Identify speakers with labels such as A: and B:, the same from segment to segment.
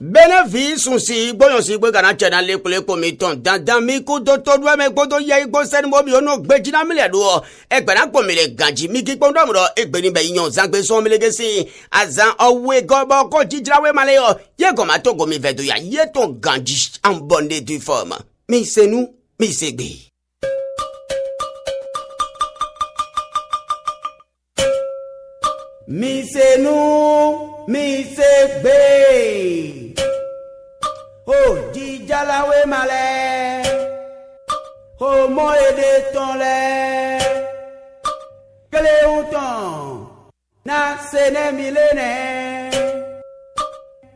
A: Benevi sunsi boyon si gbe gana chena le ko mi ton dandan mi ku do to do me gbodo ye igbo sen mo mi ono gbeji na mi le do egbe na po mi le ganji mi ki pondo mo do egbe ni be yan zangbe so mi le gesi azan owe gobo ko jijrawe male yo ye go ma to go mi vedo ya ye ton ganji en bonne du forme mi c'est nous mi c'est gbe. Mi c'est nous, mi c'est bé. Oh, dijalawe malé. Oh, moi de ton lait. Quel est autant? Na sene millénaire.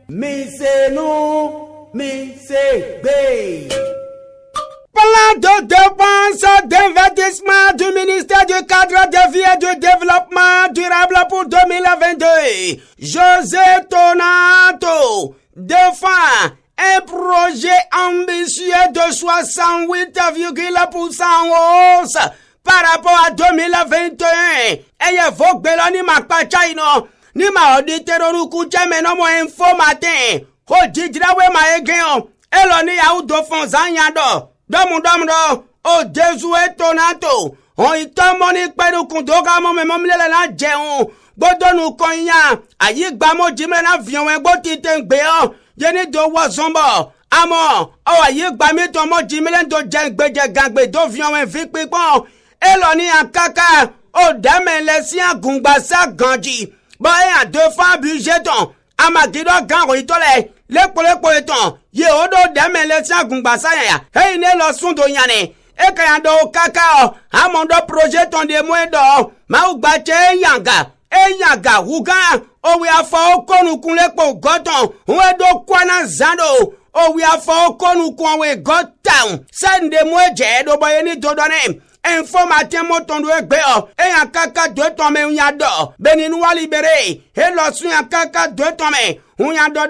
A: Mi c'est nous, mi c'est bé. Plan de dépenses d'investissement du ministère du cadre de vie et du développement durable pour 2022. José Tonato défend un projet ambitieux de 68,% en hausse par rapport à 2021. Et il faut que l'on ma pachaino, ni ma auditero nous couche maintenant mo info matin. Ho jidrawe ma egeo, eloni ya u do fonzanyado. Domu o José Tonato on itomoni pẹ̀lú kundoga mo me momlele na jẹun gbọ́dọ̀ nu konya ayi gba mo jimle na vion we gbo ti te ngbe o je ni do wo zonbo amo o ayi gba mi to mo jimle do je gbeje gangbe do vion we fi pipon e lo ni akaka o deme le si agungba sa ganji bo e a deux fois budget ton amagido gan ro itole lepo eton ye odo deme le si agungba sa ya hey ne lo sun do yan ni e kan do kaka o amondo projet ton de mo do ma u gba che yanga huga o we afo okonu kun lepo goton we do kwana zando o we afo okonu kun we gotown send de mo je do boye ni do do ne information mo ton do egbe o e yan kaka do ton me yan do beninu wa libere e lo sun yan kaka do ton me unya do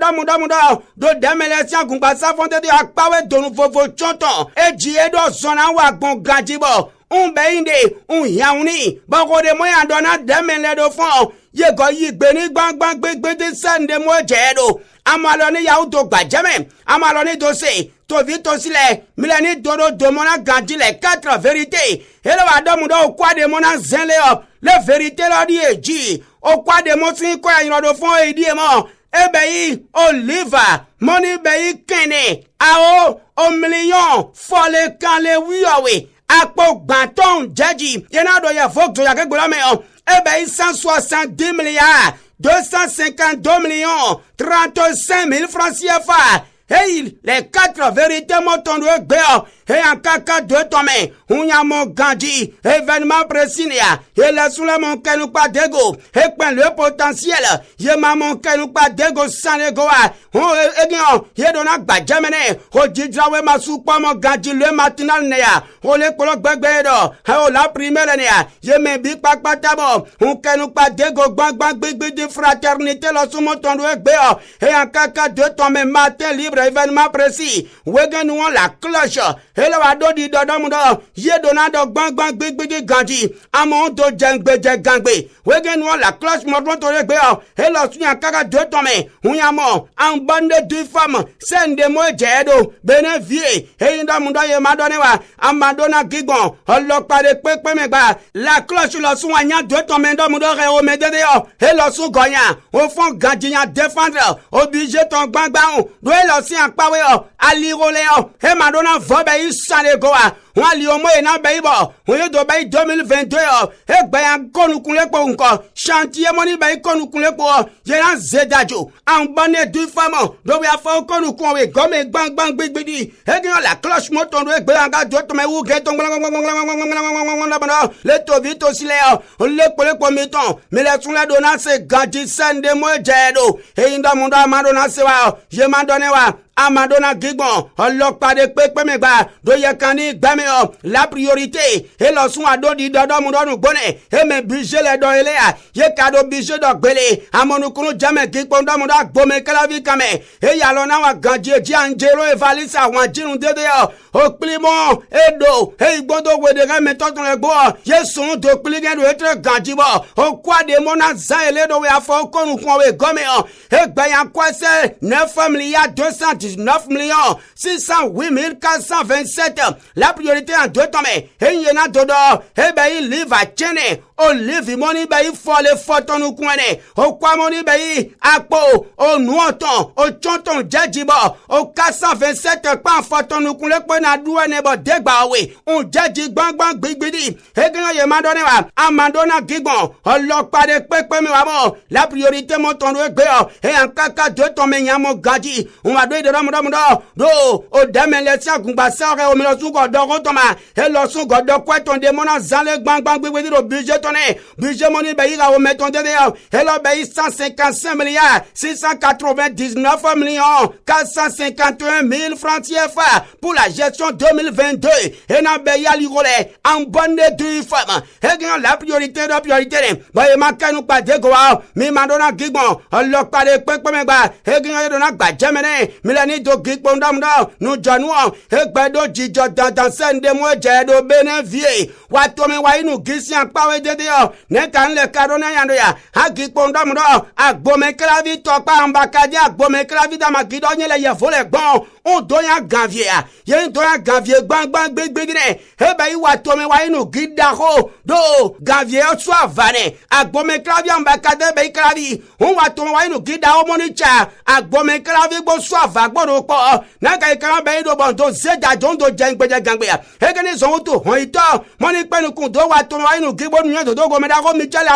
A: do demele si agungba sa fonte de akpawe donu fofo chonton eji edo zona wa gbon gajibo unbe inde unyauni bako de mo yan do na demele do fon ye go yi gbe ni gbangban gbegbe de sende mo jedo amalo ni ya uto gbajeme amalo ni do se to vi to sile milani dodo do mo na gajile quatre vérité ele wa do mu do kwa de mo na zenle up le vérité lo di eji o kwa de mo tin ko ayin do fon edi e mo ebeyi Oliver money beyi kene ao o million fole kan le wiyowe apo gbanton jeji yena do ye folk to ya ke gbola me o ebeyi 170 milliards 252 millions 35 000 francs CFA. Hey, les quatre vérités montent de gbeo. Hey, en kaka de tome. Unya mon gandhi. Événement précis. Et la soule mon kenu pas dego. Et ben le potentiel. Ye ma mon kenu pas dego sans legoa. On egnon. Ye dona gbajamene. O jidrawe ma soupa mon gandhi le matinal nea. O le kolok begbedo. O la primaire nea. Ye me big pak patabo. On kenu pas dego bang big de fraternité la sou montant de gbeo. Et en kaka de tome matin libre. Événement précis wegen nous la cloche et la wado di dodomudo ye donado bang big ganji amon do jengbe gangbe wegen nous la cloche modron to regbe et la sunya kaka de tome unyamo en bande de femmes sende mo jedo benevie et inda mundo ye madonewa amadona gigon olopa de pepe megba la cloche la sunya de tome ndo mundo re o medede et la su gonya au fond ganji ya défendre obligé ton bang do lo si akpawe o alirole o e madonna vobe isale goa won li omo e na be ibo won do be 2022 o e gba yan konukun lepo nko chantier money be konukun lepo ye na zedajo an bonne du famo do we afo konukun we gome gbang gbigbidi e gan la cloche moton do e gba yan ga do to me wu ge to le to vito sile o lepo meton me le tun le dona se ganji sende mo jedo e inda mundo madonna se wa ye madonna wa Amadona Gigbon, Olokpa de Pekpemegba, Doyekani Gbameo, la priorité, et l'osson à Dodi Dodomudonu Bone, et mes budgets les doelea, Yekado budget d'Ogbele, Amonukunu Jame Gigpondamuda, Bome Kalavi Kame, et Yalona wa Gandje, Angelo et Valisa, Wanjinu Dedeo, Oklimon, Edo, et Bodo Wedere méthode dans le bois, Yeson de Pligen de être Gandibo, au quoi des monas Zaele do Yafo Konu Kouwe Gomeo, et Bayan Kwase, 9 milliards 219 millions 608 427. La priorité en deux tomes. Et il y en a dodo. Et ben il livre à Tchene. Au livre money ben il faut les photos nous connaît. Au quoi money ben il akpo. Au nouanton. Au chonton djadjibo. Au 427 pas photo nous connaît. Pour na douane nebo degba we. On djadji bang bang big bidi. Et quand il m'a donné wa. Amandona Gigbon. On lock pas de pekpe me wamo. La priorité monton de gbeo. Et en kaka deux tomes nyamo gadi. On va donner de do o demeletsia gumbasa re o melosu go do toma e lo sun go do kweton de mona zale gbangban gbegbe do budget tonne budget money be ira o meton de e lo be 155 milliards 699 millions 451 000 francs CFA pour la gestion 2022 et na be ya ligole en bonne du femme e gan la priorité ba e maka nu pa de go mi Madonna Gigbon lo pa de pepe megba e gan do na gba jemene milani do Gigbon nous januons et bedo jijo dans sende mo jedo benevie watome wa inu gisi anpawe dedeo ne kan le karona yando ya hagi ponda mudo agbome klavi topa ambakadi agbome klavi da magido nyele ye vole gbon on doya ganvier ye doya ganvier gbangban gbegbegire e be watome wa inu gidaho do ganvier so avane agbome klavi ambakade be klavi on watome wa inu gidaho monicha agbome klavi gbo so avagboro po na ka ikara be do bon do zeda don do jengbeje gangbe ya egeni so to hon ito moni penu kun do wa to wa inu gibo nu do go me da ko Michel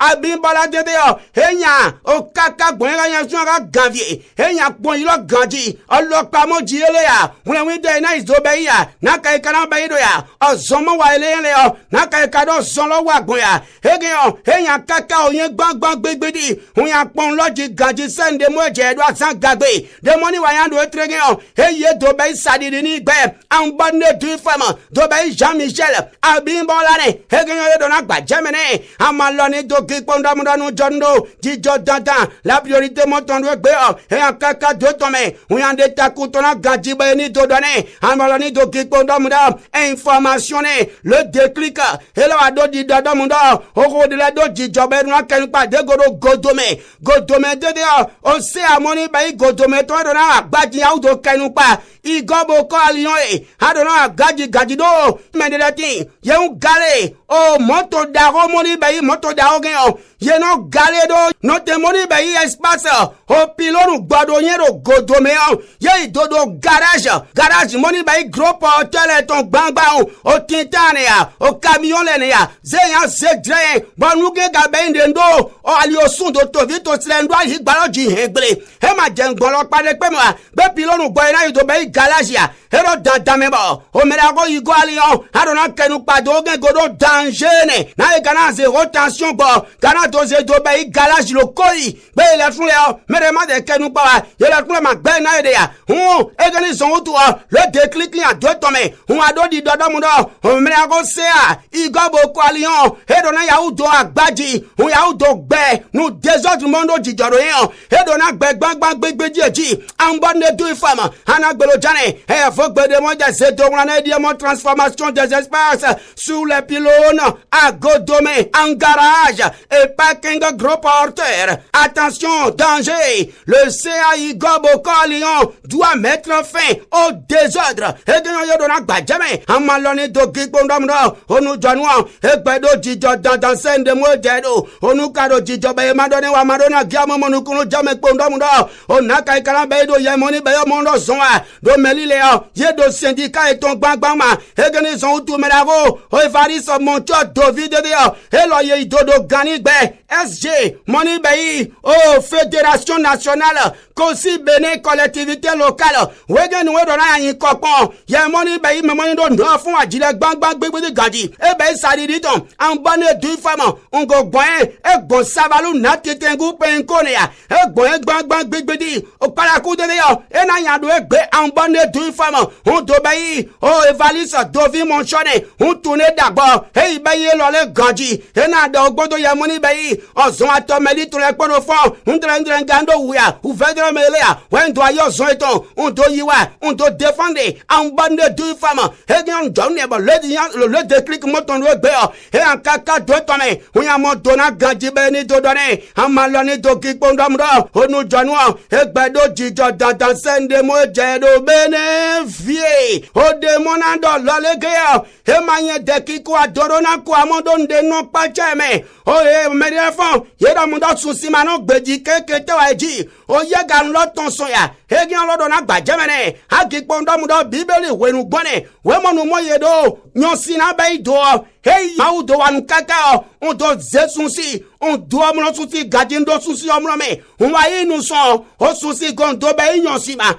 A: Abimbola dede yo enya o kaka gbon ga yan sun ga ganvie enya gbon yi lo ganji olopa mo ji ele ya we de na is do be ya na ka ikara be do ya ozomo wa ele ele yo na ka ikado zon lo wa gbon ya egeni enya kaka o yen gbangban gbegbedi un ya pon loji ganji sende mo je do asan gagbe de moni wa yan do etrege eye do be sadidi ni gbe an bonne du femme do be Jean-Michel Abimbola ne egeni do na gba jemene amaloni do Gigbonda mudanu jondo jijo dandan la priorité monton do gbe e an kaka do tome un yan de takutona ganji be ni do donné amaloni do Gigbonda muda information le déclic et la do di dodo muda o de la do jijo be na ken pa de godome de o se amoni be godome to do na agbaji auto kenu pa igobo ko alion adona gaji do mendelati ye un gale o moto daro moni be moto daro gen ye no gale do no te moni be espace o pilonu gbado yen ro godome ye dodo garage moni be group hotel ton gbangba o tintane ya o camion le ya zeyan zegre bonu ge gabe ndendo o ali osun do to vito slendo yi gbaloji hegbele e ma je ngbolo pade pe mo be pilonu gbo ina yi do be galasia hero dandamebo o merago igo alion adona kenu pado gen godo danger ne na e kana zero tension bo kana to ze do be galage lo koi be le fun le mere ma de kenu pa ye le fun ma gbe na ide ya e gani son otu le déclic li a do tome ado di dodo mudo o merago se a igo boko alion hedona ya udo agbaji ya udo gbe nu desordre mondo jijoro yen hedona gbe gbangban gbegbeji eji an bonne du femme anagbelo jane de moi c'est de transformation des espaces sous les pylônes à Godome en garage et parking gros porteur. Attention, danger. Le CAI Goboko Lyon doit mettre fin au désordre. Et de nous donner badjame en malone do Gigbondamdo on nous donne et bedo jijo dans scène de moi dedo on nous kado jijo be madone wa madona giamo monu kuno jame kondamdo on nakai kala bedo yemoni be mondo zonwa do melile ye do syndicat et ton gbangban egene son outou melago o varis monto David de e lo ye dodo gani gbe SG money be o fédération nationale kosi bene collectivité locale wege nu we do na yin kokpon ye money be yi money do ndo fún ajile gbangban gbegbe ganji e be sadidi ton an bane du fama ngo gbon e gbon savalu na tetengu penkone ya e gbon gbangban gbegbe di o para ku de yo e na yan do e gbe an bane du fama on do be yi o evalisa do vi mon chone on tourner d'abord e be yi lo le ganji e na do gbodo ye money be yi ozon atomeli to le pono fon on ndre ngando wuya u vedro melea when do ayo zon eton on do yiwa on do défendre en bande du femme e gan don ne ba le déclic moton do gbe e an kaka do tome on ya mo dona ganji be ni do done an maloni do ki pondom do onu jonu e gbe do jijo dandan sende mo je do bene vie o de monando lo le ge e manye de ki ko adoro na ko amodo nde no pa cheme o e media fon ye do mo do sun si ma no gbeji keke te wa ji o ye gan lo ton so ya e gan lo do na gba jemene agi pondom do bibeli wenu gbone we mo nu mo ye do nyon si na be do hey ma do wan kaka on do zesun si on do amro sun si gadin do sun si omro me on wa inu so o sun si gon do be nyon si ma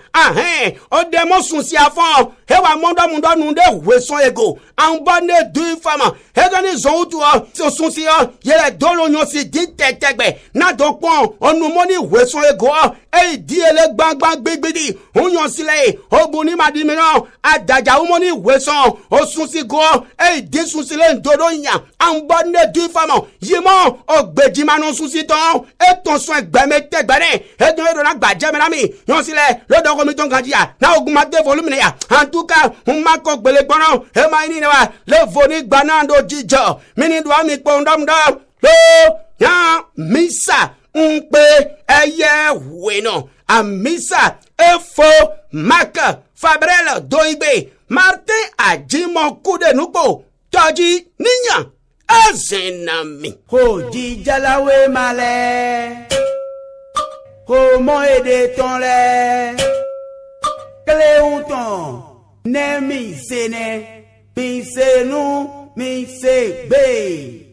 A: o de mo sun si afon he wa mondo nu de we son ego an bande du fama he gan ni zon tu o sun si ye le do lo nyon si di tetegbe na do pon onu mo ni we son ego e di ele gbangban gbegbedi on yon si le o bu ni madi mi no adaja o mo ni we son o sun si go e di sun si le ndodo yan an bande du fama yimo o gbeji ma no sun si ton e ton so egbe me tegbere e don e na gbaje me na mi yon si le lo do ko mi ton ganjia na ogun ma de volume ya en tout cas un ma ko gbele gbono e ma ni ne wa le voni gbanando jijo mi ni do mi pondom do lo yan misa npe eye weno amisa efo maka fabrel doigbe Martin ajimo kude nupo toji niyan azenami ko jijalawe male ko mo ede ton le kele uton ne mi sene mi senu mi se be